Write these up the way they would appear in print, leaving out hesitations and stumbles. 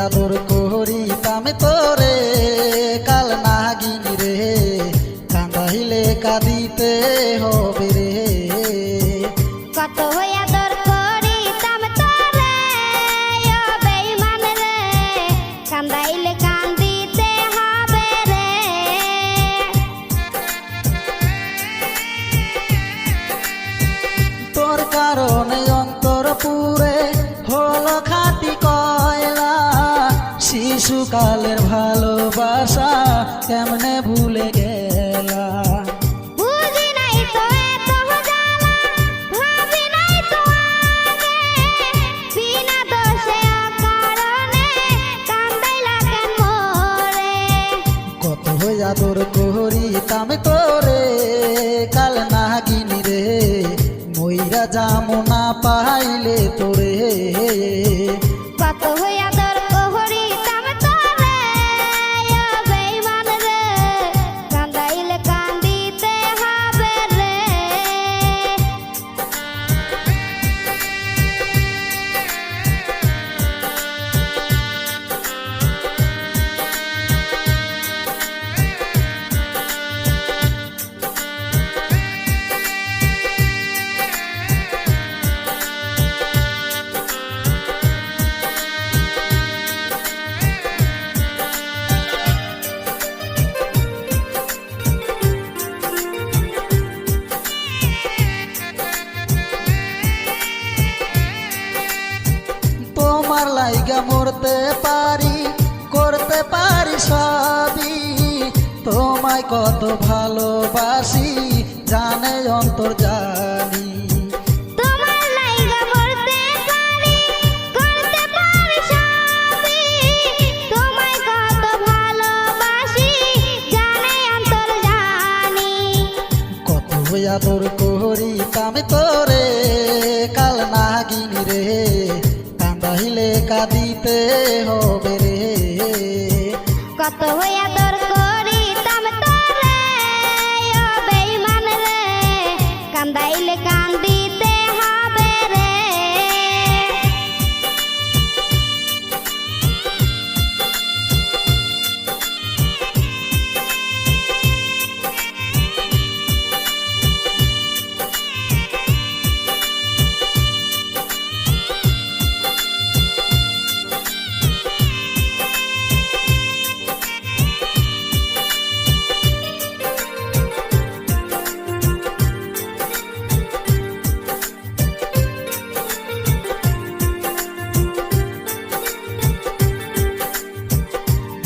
আদর করিতাম তোরে কাল নাগিনী রে, কাঁদাইলে কাঁদিতে হবে রে। কত আদর করিতাম তোরে ও বেঈমান রে, কাঁদাইলে কাঁদিতে হবে রে। তোর কারণে অন্তর পুরে হলো খাঁটি কয়লা, শিশুকালের ভালোবাসা কেমনে ভুলে গেলা। বুঝি নাই তো এত জ্বালা, ভাবি নাই তো আগে, বিনা দোষে অকারণে কান্দাইলা কেন মোরে। কত আদর করিতাম তোরে কাল নাগিনী রে, মইরা যামো না পাইলে তোরে। কত আদর করিতাম তোরে ও বেঈমান রে, কাঁদাইলে কাঁদিতে হবে রে। তোমার লাইগা মরতে পারি, করতে পারি সবই, তোমায় কত ভালোবাসি জানে অন্তর জানি। তোমার লাইগা মরতে পারি, করতে পারি সবই, তোমায় কত ভালোবাসি জানে অন্তর জানি। কত আদর করিতাম তোরে কাল নাগিনী রে, কাঁদাইলে কাঁদিতে হবে রে। কত আদর করিতাম তোরে ও বেঈমান রে, কান্দাইলে কান্দিতে হবে রে।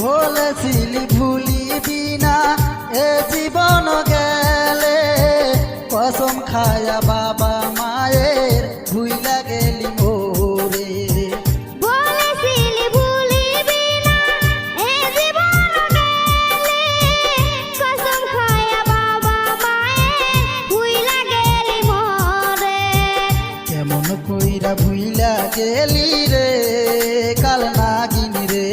বলেছিলি ভুলিবি না এ জীবন গেলে, কসম খায়া বাবা মায়ের ভুইলা গেলি মোরে। বলেছিলি ভুলিবি না এ জীবন গেলে, কসম খায়া বাবা মায়ের ভুইলা গেলি মোরে। কেমন কইরা ভুইলা গেলি রে কাল নাগিনী রে,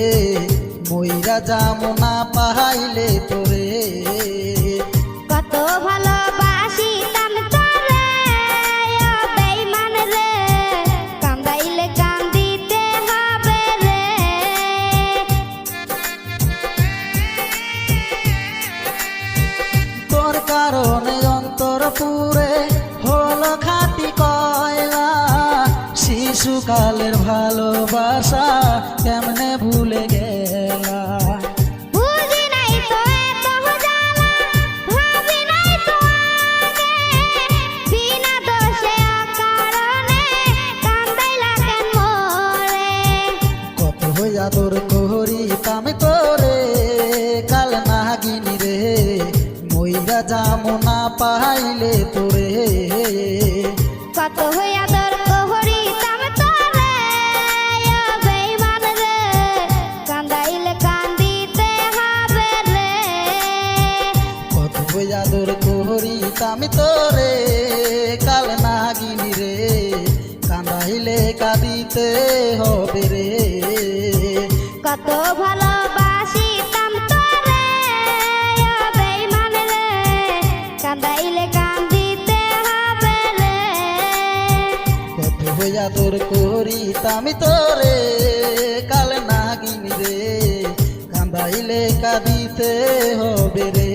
মইরা যামো না পাইলে তোরে। কত ভালোবাসিতাম তোরে ও বেঈমান রে, কান্দাইলে কান্দিতে হবে রে। তোর কারণে অন্তর পুরে হলো খাঁটি কয়লা, শিশুকালের ভালোবাসা কেমনে ভুলে গেলা। বুঝি নাই তো এত জ্বালা, ভাবি নাই তো আগে, বিনা দোষে অকারণে কান্দাইলা কেন মোরে। কত আদর করিতাম তোরে কাল নাগিনী রে, মইরা যামো না পাইলে তোরে। কত আদর করিতাম তোরে ও বেঈমান রে, কান্দাইলে কান্দিতে হবে রে। কত আদর করিতাম তোরে কাল নাগিনী রে কান্দাইলে কাঁদিতে হবে রে কত ভালোবাসিতাম তোরে ও বেঈমান রে কাঁদাইলে কান্দিতে হবে রে কত হইয়া তোর করিতাম তোরে কাল নাগিনী রে কান্দাইলে কাঁদিতে হবে রে